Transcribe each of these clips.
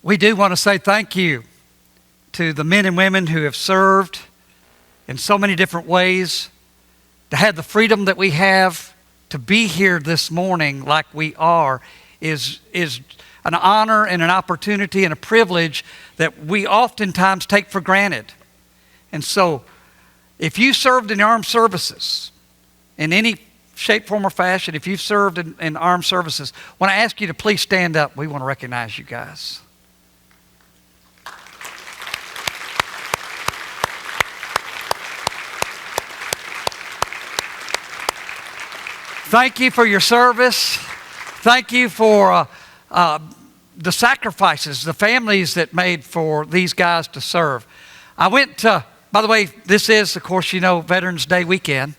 We do want to say thank you to the men and women who have served in so many different ways, to have the freedom that we have to be here this morning like we are is an honor and an opportunity and a privilege that we oftentimes take for granted. And so, if you served in the armed services in any shape, form, or fashion, if you've served in armed services, I want to ask you to please stand up. We want to recognize you guys. Thank you for your service. Thank you for the sacrifices, the families that made for these guys to serve. I went to, by the way, this is, of course, Veterans Day weekend.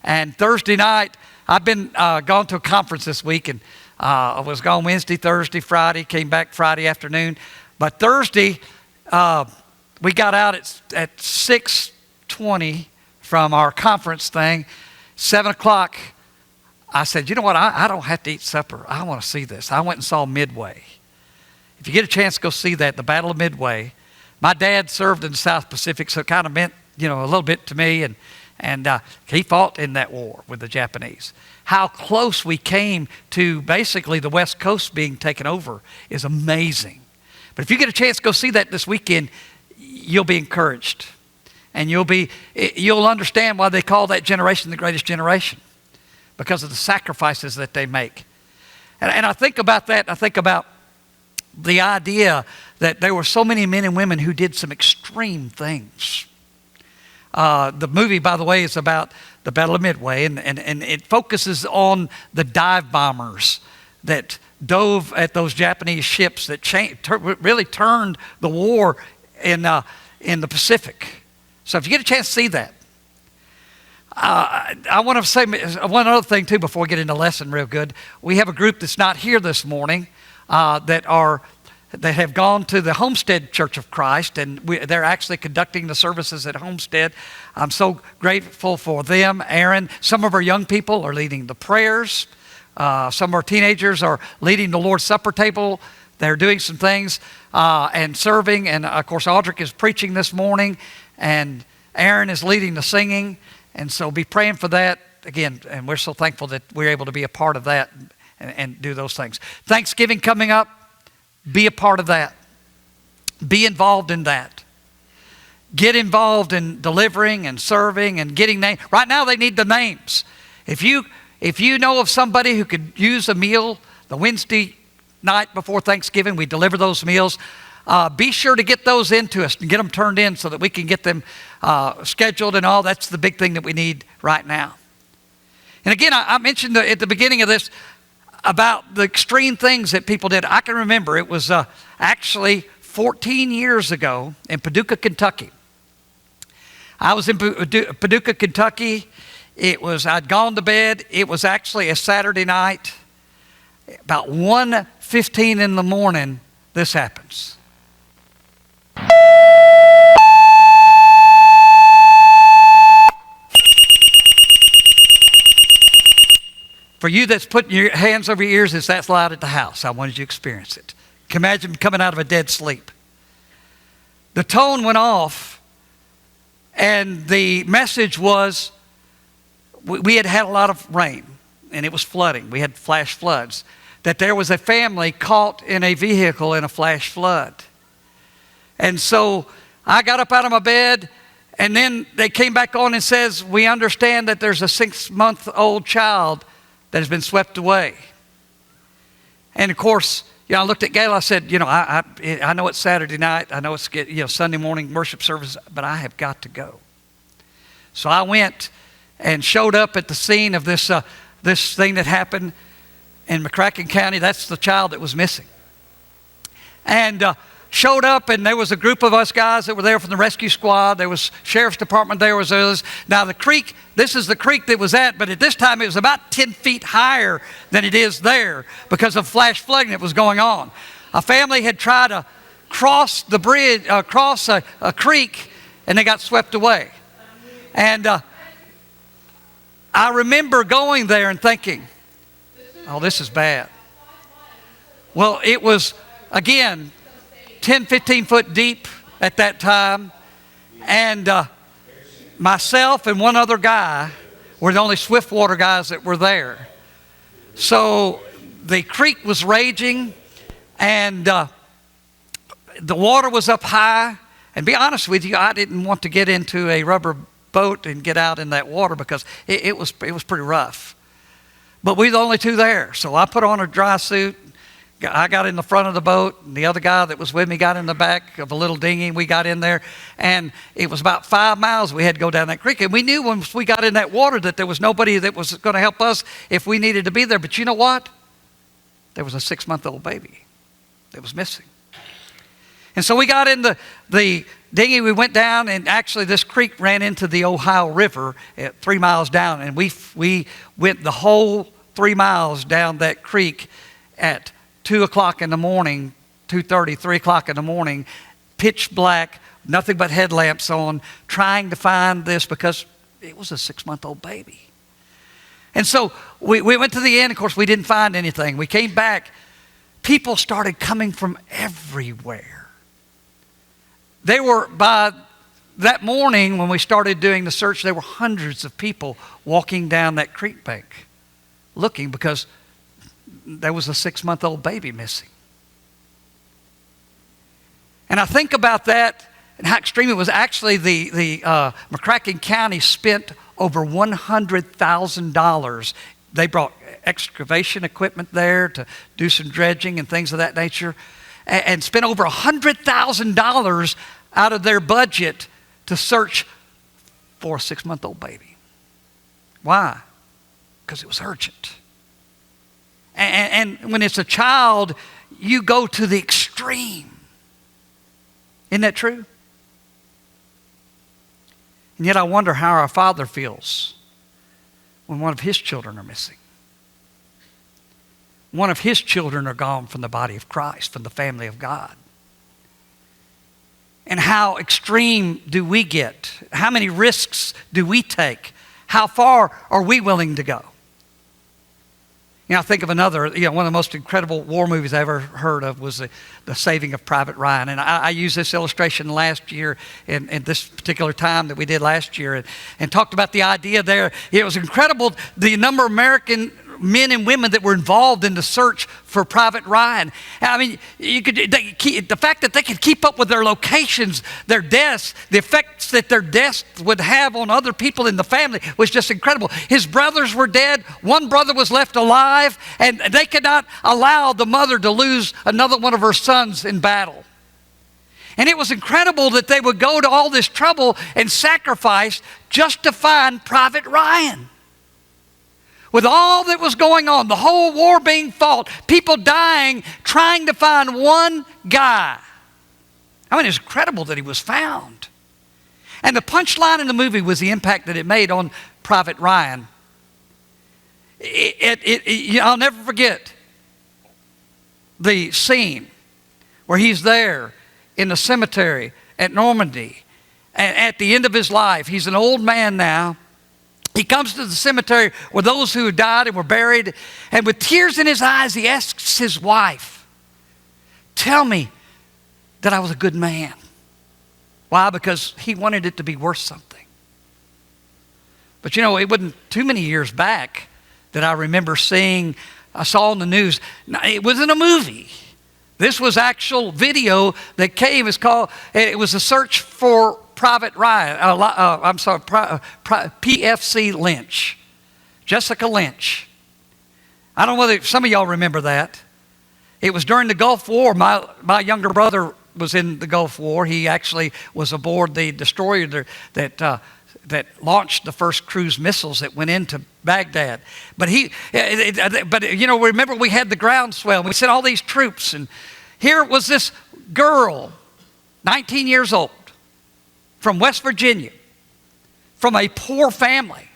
And Thursday night, I've been gone to a conference this week, and I was gone Wednesday, Thursday, Friday, came back Friday afternoon. But Thursday, we got out at 6:20 from our conference thing. 7 o'clock, I said, you know what, I don't have to eat supper. I want to see this. I went and saw Midway. If you get a chance, go see that, the Battle of Midway. My dad served in the South Pacific, so it kind of meant, a little bit to me, and he fought in that war with the Japanese. How close we came to basically the West Coast being taken over is amazing. But if you get a chance to go see that this weekend, you'll be encouraged. And you'll understand why they call that generation the greatest generation, because of the sacrifices that they make. And I think about that, I think about the idea that there were so many men and women who did some extreme things. The movie, by the way, is about the Battle of Midway, and it focuses on the dive bombers that dove at those Japanese ships that really turned the war in the Pacific. So if you get a chance to see that. I want to say one other thing too before we get into the lesson real good. We have a group that's not here this morning that have gone to the Homestead Church of Christ, and they're actually conducting the services at Homestead. I'm so grateful for them. Aaron, some of our young people are leading the prayers. Some of our teenagers are leading the Lord's Supper table. They're doing some things and serving, and of course Audric is preaching this morning, and Aaron is leading the singing. And so be praying for that again, and we're so thankful that we're able to be a part of that and do those things. Thanksgiving coming up, be a part of that. Be involved in that. Get involved in delivering and serving and getting names. Right now they need the names. If you know of somebody who could use a meal the Wednesday night before Thanksgiving, we deliver those meals. Be sure to get those into us and get them turned in so that we can get them scheduled and all. That's the big thing that we need right now. And again, I mentioned at the beginning of this about the extreme things that people did. I can remember it was actually 14 years ago in Paducah, Kentucky. I was in Paducah, Kentucky. I'd gone to bed. It was actually a Saturday night. About 1:15 in the morning, this happens. For you that's putting your hands over your ears, it's that loud at the house. I wanted you to experience it. Can you imagine coming out of a dead sleep? The tone went off, and the message was, we had had a lot of rain, and it was flooding. We had flash floods. That there was a family caught in a vehicle in a flash flood. And so I got up out of my bed, and then they came back on and says, we understand that there's a 6-month-old child that has been swept away. And of course, I looked at Gail, I said, I know it's Saturday night, I know it's Sunday morning worship service, but I have got to go. So I went and showed up at the scene of this thing that happened in McCracken County. That's the child that was missing. And showed up, and there was a group of us guys that were there from the rescue squad. There was sheriff's department, there was others. Now the creek, this is the creek that was but at this time it was about 10 feet higher than it is there because of flash flooding that was going on. A family had tried to cross the bridge, cross a creek, and they got swept away. And I remember going there and thinking, oh, this is bad. Well, it was, again, 10, 15 foot deep at that time. And myself and one other guy were the only swiftwater guys that were there. So the creek was raging, and the water was up high. And be honest with you, I didn't want to get into a rubber boat and get out in that water because it was pretty rough. But we were the only two there. So I put on a dry suit. I got in the front of the boat, and the other guy that was with me got in the back of a little dinghy. We got in there, and it was about 5 miles we had to go down that creek. And we knew once we got in that water that there was nobody that was going to help us if we needed to be there. But you know what? There was a 6-month-old baby that was missing. And so we got in the dinghy, we went down, and actually this creek ran into the Ohio River at 3 miles down. And we went the whole 3 miles down that creek at 2 o'clock in the morning, 2:30, 3 o'clock in the morning, pitch black, nothing but headlamps on, trying to find this because it was a 6-month-old baby. And so we went to the end. Of course, we didn't find anything. We came back. People started coming from everywhere. They were, by that morning when we started doing the search, there were hundreds of people walking down that creek bank looking because there was a 6-month-old baby missing. And I think about that and how extreme it was. Actually, the McCracken County spent over $100,000. They brought excavation equipment there to do some dredging and things of that nature, and spent over $100,000 out of their budget to search for a 6-month-old baby. Why? Because it was urgent. And when it's a child, you go to the extreme. Isn't that true? And yet I wonder how our Father feels when one of His children are missing. One of His children are gone from the body of Christ, from the family of God. And how extreme do we get? How many risks do we take? How far are we willing to go? You know, I think of another, one of the most incredible war movies I ever heard of was the Saving of Private Ryan. And I used this illustration last year in this particular time that we did last year and talked about the idea there. It was incredible the number of American men and women that were involved in the search for Private Ryan. I mean, the fact that they could keep up with their locations, their deaths, the effects that their deaths would have on other people in the family was just incredible. His brothers were dead. One brother was left alive, and they could not allow the mother to lose another one of her sons in battle. And it was incredible that they would go to all this trouble and sacrifice just to find Private Ryan. With all that was going on, the whole war being fought, people dying, trying to find one guy. I mean, it's incredible that he was found. And the punchline in the movie was the impact that it made on Private Ryan. I'll never forget the scene where he's there in the cemetery at Normandy. And at the end of his life, he's an old man now. He comes to the cemetery where those who had died and were buried, and with tears in his eyes, he asks his wife, "Tell me that I was a good man." Why? Because he wanted it to be worth something. But you know, it wasn't too many years back that I remember I saw in the news, it wasn't a movie. This was actual video that came. It was a search for Private Ryan, PFC Lynch, Jessica Lynch. I don't know whether some of y'all remember that. It was during the Gulf War. My younger brother was in the Gulf War. He actually was aboard the destroyer that launched the first cruise missiles that went into Baghdad. But remember we had the groundswell. We sent all these troops, and here was this girl, 19 years old, from West Virginia, from a poor family.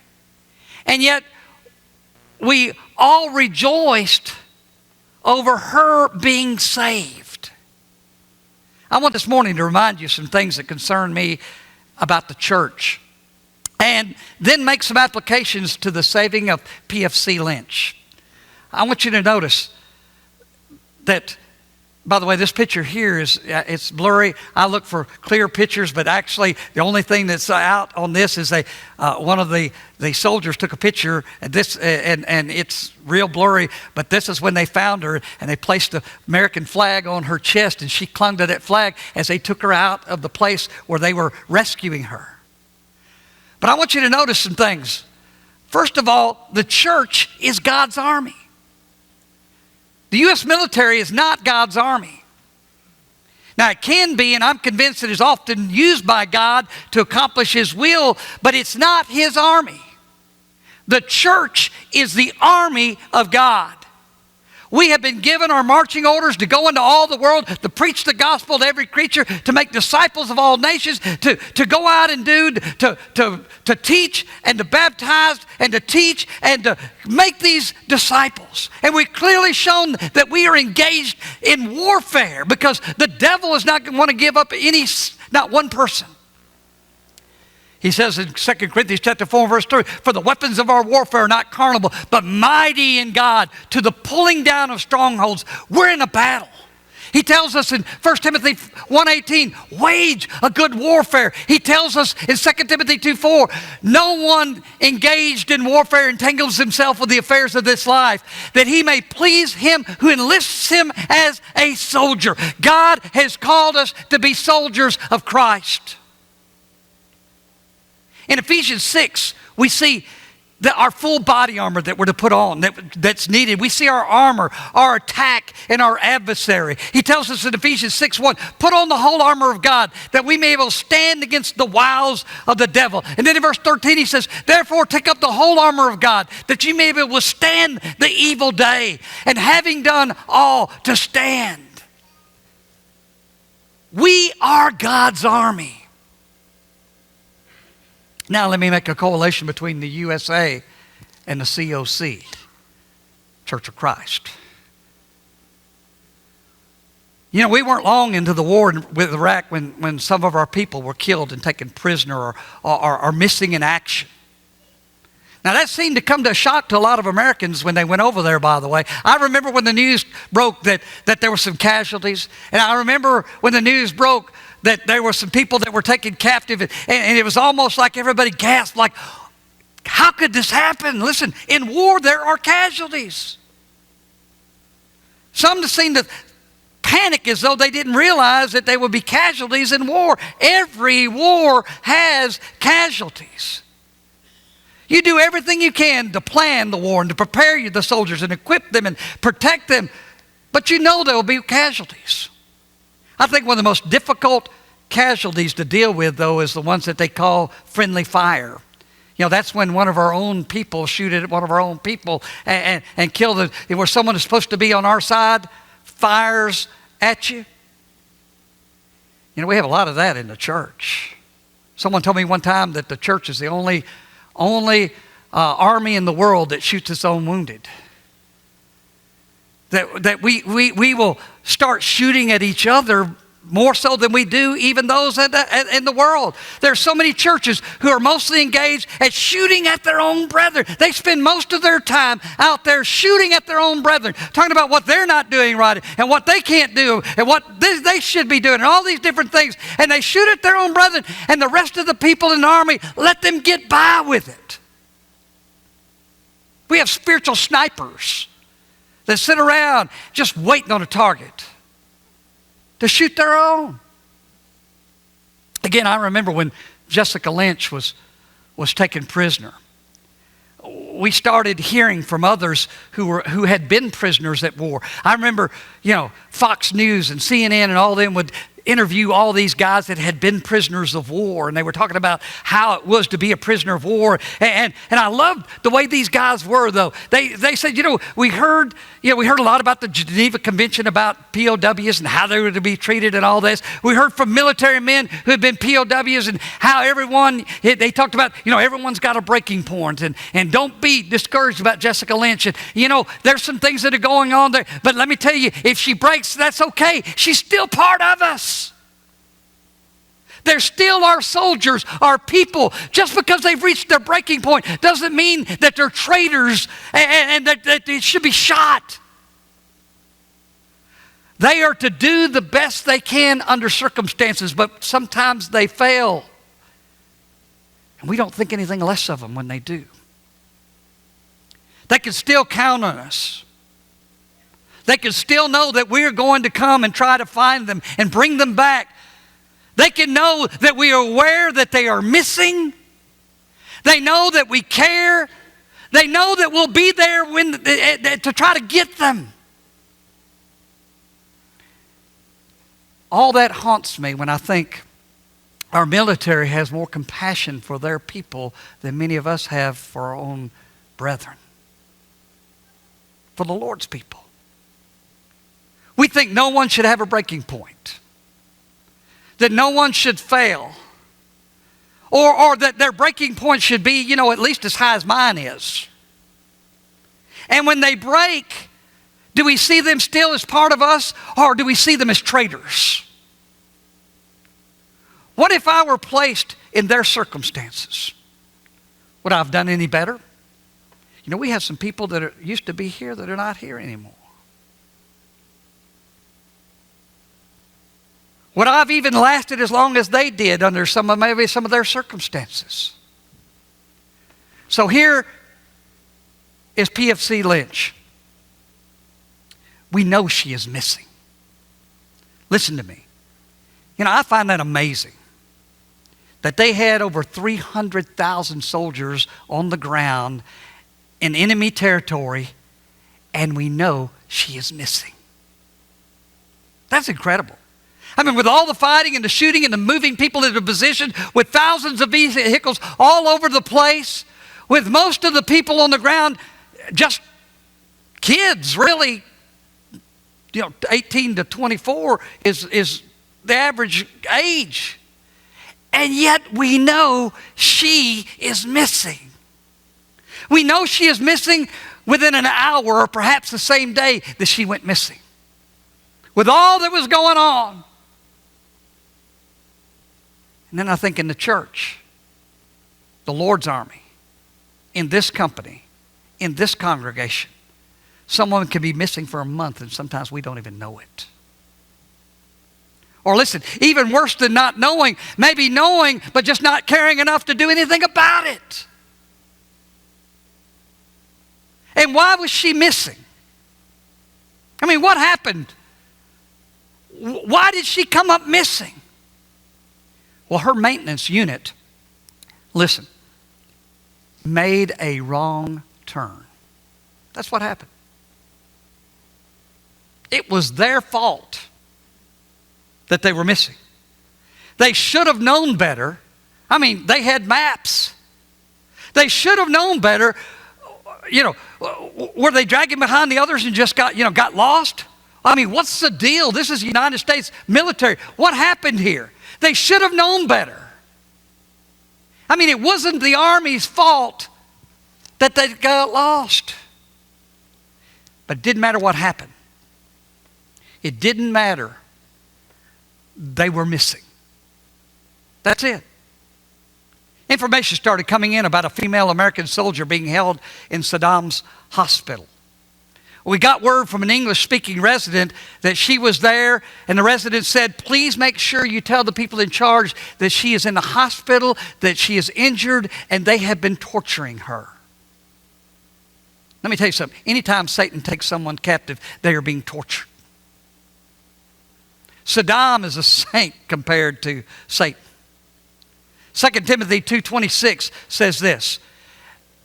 And yet we all rejoiced over her being saved. I want this morning to remind you some things that concern me about the church, and then make some applications to the saving of PFC Lynch. I want you to notice that By the way, this picture here it's blurry. I look for clear pictures, but actually the only thing that's out on this is one of the soldiers took a picture, and it's real blurry, but this is when they found her, and they placed the American flag on her chest, and she clung to that flag as they took her out of the place where they were rescuing her. But I want you to notice some things. First of all, the church is God's army. The U.S. military is not God's army. Now, it can be, and I'm convinced it is often used by God to accomplish His will, but it's not His army. The church is the army of God. We have been given our marching orders to go into all the world, to preach the gospel to every creature, to make disciples of all nations, to go out and to teach and to baptize and to teach and to make these disciples. And we've clearly shown that we are engaged in warfare because the devil is not going to want to give up not one person. He says in 2 Corinthians chapter 4, verse 3, for the weapons of our warfare are not carnal, but mighty in God to the pulling down of strongholds. We're in a battle. He tells us in 1 Timothy 1:18, wage a good warfare. He tells us in 2 Timothy 2:4, no one engaged in warfare entangles himself with the affairs of this life, that he may please him who enlists him as a soldier. God has called us to be soldiers of Christ. In Ephesians 6, we see our full body armor that we're to put on, that's needed. We see our armor, our attack, and our adversary. He tells us in Ephesians 6:1, put on the whole armor of God that we may be able to stand against the wiles of the devil. And then in verse 13 he says, therefore take up the whole armor of God that you may be able to withstand the evil day, and having done all to stand. We are God's army. Now let me make a correlation between the USA and the COC, Church of Christ. You know, we weren't long into the war with Iraq when some of our people were killed and taken prisoner or missing in action. Now that seemed to come to a shock to a lot of Americans when they went over there, by the way. I remember when the news broke that there were some casualties. And I remember when the news broke that there were some people that were taken captive, and it was almost like everybody gasped, like, how could this happen? Listen, in war there are casualties. Some seemed to panic as though they didn't realize that there would be casualties in war. Every war has casualties. You do everything you can to plan the war and to prepare the soldiers and equip them and protect them, but you know there will be casualties. I think one of the most difficult casualties to deal with, though, is the ones that they call friendly fire. You know, that's when one of our own people shoot at one of our own people and kill where someone is supposed to be on our side fires at you. You know, we have a lot of that in the church. Someone told me one time that the church is the only army in the world that shoots its own wounded. That we will start shooting at each other more so than we do even those in the world. There's so many churches who are mostly engaged at shooting at their own brethren. They spend most of their time out there shooting at their own brethren, talking about what they're not doing right and what they can't do and what they should be doing and all these different things. And they shoot at their own brethren, and the rest of the people in the army let them get by with it. We have spiritual snipers that sit around just waiting on a target to shoot their own. Again, I remember when Jessica Lynch was taken prisoner. We started hearing from others who had been prisoners at war. I remember, Fox News and CNN and all them would interview all these guys that had been prisoners of war, and they were talking about how it was to be a prisoner of war. And I loved the way these guys were, though. They said, we heard a lot about the Geneva Convention about POWs and how they were to be treated and all this. We heard from military men who had been POWs and how they talked about, everyone's got a breaking point, and don't be discouraged about Jessica Lynch. And, there's some things that are going on there, but let me tell you, if she breaks, that's okay. She's still part of us. They're still our soldiers, our people. Just because they've reached their breaking point doesn't mean that they're traitors and that they should be shot. They are to do the best they can under circumstances, but sometimes they fail. And we don't think anything less of them when they do. They can still count on us. They can still know that we're going to come and try to find them and bring them back. They can know that we are aware that they are missing. They know that we care. They know that we'll be there to try to get them. All that haunts me when I think our military has more compassion for their people than many of us have for our own brethren, for the Lord's people. We think no one should have a breaking point, that no one should fail, or that their breaking point should be, at least as high as mine is. And when they break, do we see them still as part of us, or do we see them as traitors? What if I were placed in their circumstances? Would I have done any better? We have some people that used to be here that are not here anymore. Would I have even lasted as long as they did under maybe some of their circumstances? So here is PFC Lynch. We know she is missing. Listen to me. I find that amazing that they had over 300,000 soldiers on the ground in enemy territory, and we know she is missing. That's incredible. With all the fighting and the shooting and the moving people into position, with thousands of vehicles all over the place, with most of the people on the ground just kids, really, 18 to 24 is the average age. And yet we know she is missing. We know she is missing within an hour or perhaps the same day that she went missing. With all that was going on. And then I think in the church, the Lord's army, in this company, in this congregation, someone can be missing for a month and sometimes we don't even know it. Or listen, even worse than not knowing, maybe knowing but just not caring enough to do anything about it. And why was she missing? What happened? Why did she come up missing? Well, her maintenance unit, listen, made a wrong turn. That's what happened. It was their fault that they were missing. They should have known better. They had maps. They should have known better. Were they dragging behind the others and just got lost? What's the deal? This is the United States military. What happened here? They should have known better. It wasn't the Army's fault that they got lost. But it didn't matter what happened. It didn't matter. They were missing. That's it. Information started coming in about a female American soldier being held in Saddam's hospital. We got word from an English-speaking resident that she was there, and the resident said, please make sure you tell the people in charge that she is in the hospital, that she is injured, and they have been torturing her. Let me tell you something. Anytime Satan takes someone captive, they are being tortured. Saddam is a saint compared to Satan. 2 Timothy 2:26 says this,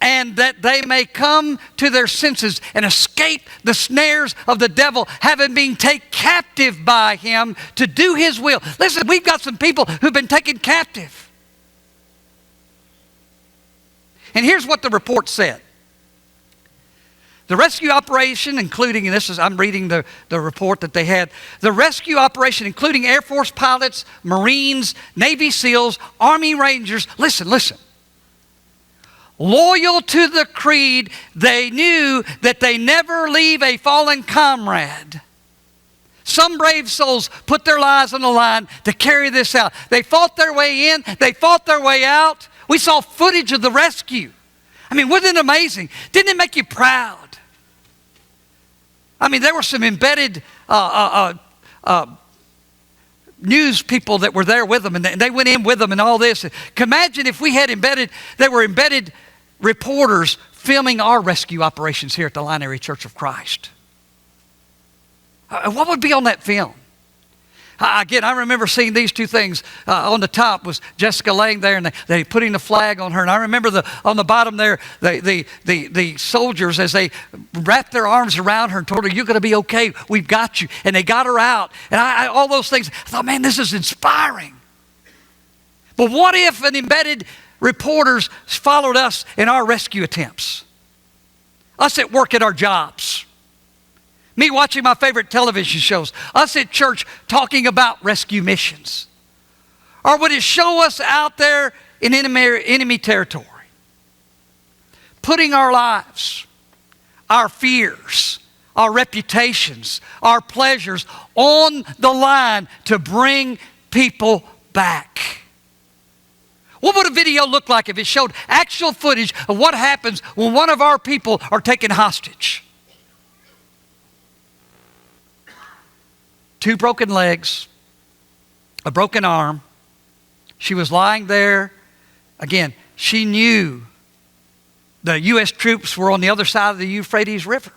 and that they may come to their senses and escape the snares of the devil, having been taken captive by him to do his will. Listen, we've got some people who've been taken captive. And here's what the report said. The rescue operation, including, and I'm reading the report that they had, the rescue operation, including Air Force pilots, Marines, Navy SEALs, Army Rangers, listen, loyal to the creed, they knew that they never leave a fallen comrade. Some brave souls put their lives on the line to carry this out. They fought their way in, they fought their way out. We saw footage of the rescue. Wasn't it amazing? Didn't it make you proud? There were some embedded news people that were there with them, and they went in with them and all this. Imagine if we had embedded reporters filming our rescue operations here at the Line Area Church of Christ. What would be on that film? Again, I remember seeing these two things. On the top was Jessica laying there, and they putting the flag on her. And I remember on the bottom there, the soldiers, as they wrapped their arms around her and told her, "You're going to be okay. We've got you." And they got her out. And all those things. I thought, man, this is inspiring. But what if an embedded reporters followed us in our rescue attempts? Us at work at our jobs. Me watching my favorite television shows. Us at church talking about rescue missions. Or would it show us out there in enemy territory? Putting our lives, our fears, our reputations, our pleasures on the line to bring people back. What would a video look like if it showed actual footage of what happens when one of our people are taken hostage? 2 broken legs, a broken arm. She was lying there. Again, she knew the U.S. troops were on the other side of the Euphrates River.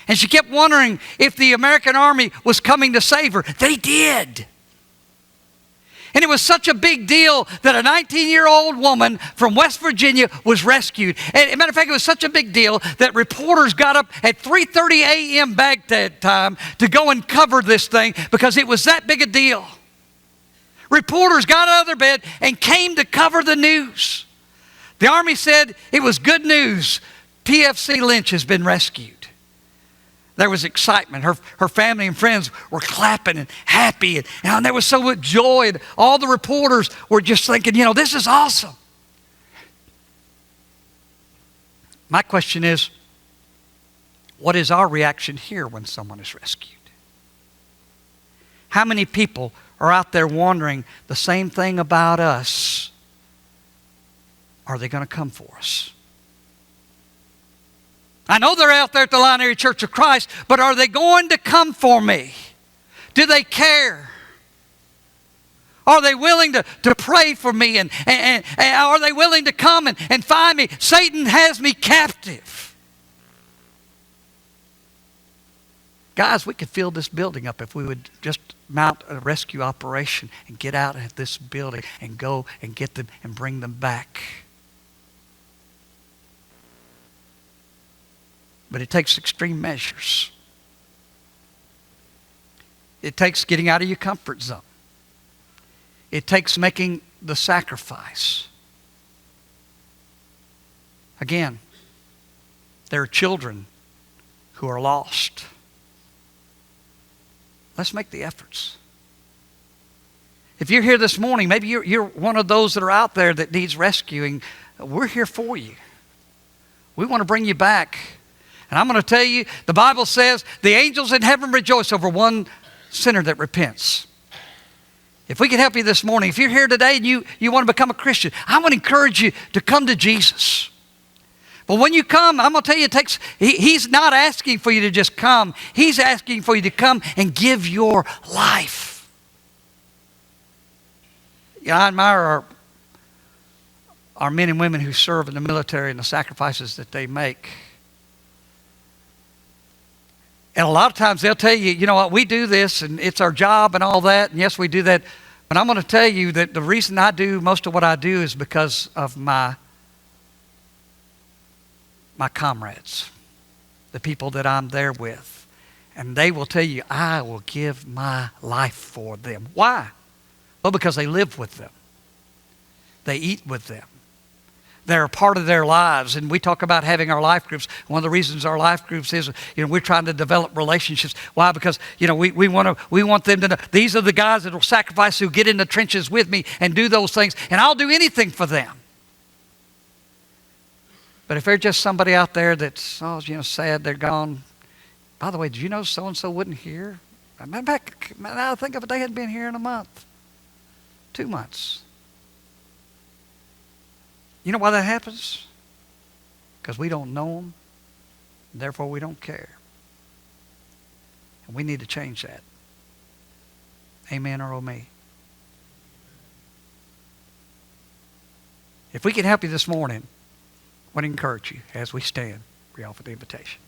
And she kept wondering if the American army was coming to save her. They did. And it was such a big deal that a 19-year-old woman from West Virginia was rescued. And as a matter of fact, it was such a big deal that reporters got up at 3:30 a.m. Baghdad time to go and cover this thing because it was that big a deal. Reporters got out of their bed and came to cover the news. The Army said it was good news. PFC Lynch has been rescued. There was excitement. Her family and friends were clapping and happy. And there was so much joy. And all the reporters were just thinking, this is awesome. My question is, what is our reaction here when someone is rescued? How many people are out there wondering the same thing about us? Are they going to come for us? I know they're out there at the Line Area Church of Christ, but are they going to come for me? Do they care? Are they willing to pray for me? And are they willing to come and find me? Satan has me captive. Guys, we could fill this building up if we would just mount a rescue operation and get out of this building and go and get them and bring them back. But it takes extreme measures. It takes getting out of your comfort zone. It takes making the sacrifice. Again, there are children who are lost. Let's make the efforts. If you're here this morning, maybe you're one of those that are out there that needs rescuing. We're here for you. We want to bring you back. And I'm going to tell you, the Bible says the angels in heaven rejoice over one sinner that repents. If we can help you this morning, if you're here today and you want to become a Christian, I want to encourage you to come to Jesus. But when you come, I'm going to tell you, He's not asking for you to just come. He's asking for you to come and give your life. I admire our men and women who serve in the military and the sacrifices that they make. And a lot of times they'll tell you, you know what, we do this and it's our job and all that. And yes, we do that. But I'm going to tell you that the reason I do most of what I do is because of my comrades, the people that I'm there with. And they will tell you, I will give my life for them. Why? Well, because they live with them. They eat with them. They're a part of their lives. And we talk about having our life groups. One of the reasons our life groups is, we're trying to develop relationships. Why? Because, we want them to know these are the guys that will sacrifice, who get in the trenches with me and do those things. And I'll do anything for them. But if they're just somebody out there that's, sad they're gone. By the way, did you know so-and-so wasn't here? Now I think of it, they hadn't been here in a month. 2 months. You know why that happens? Because we don't know them, and therefore we don't care. And we need to change that. Amen or oh me? If we can help you this morning, I want to encourage you as we stand, we offer the invitation.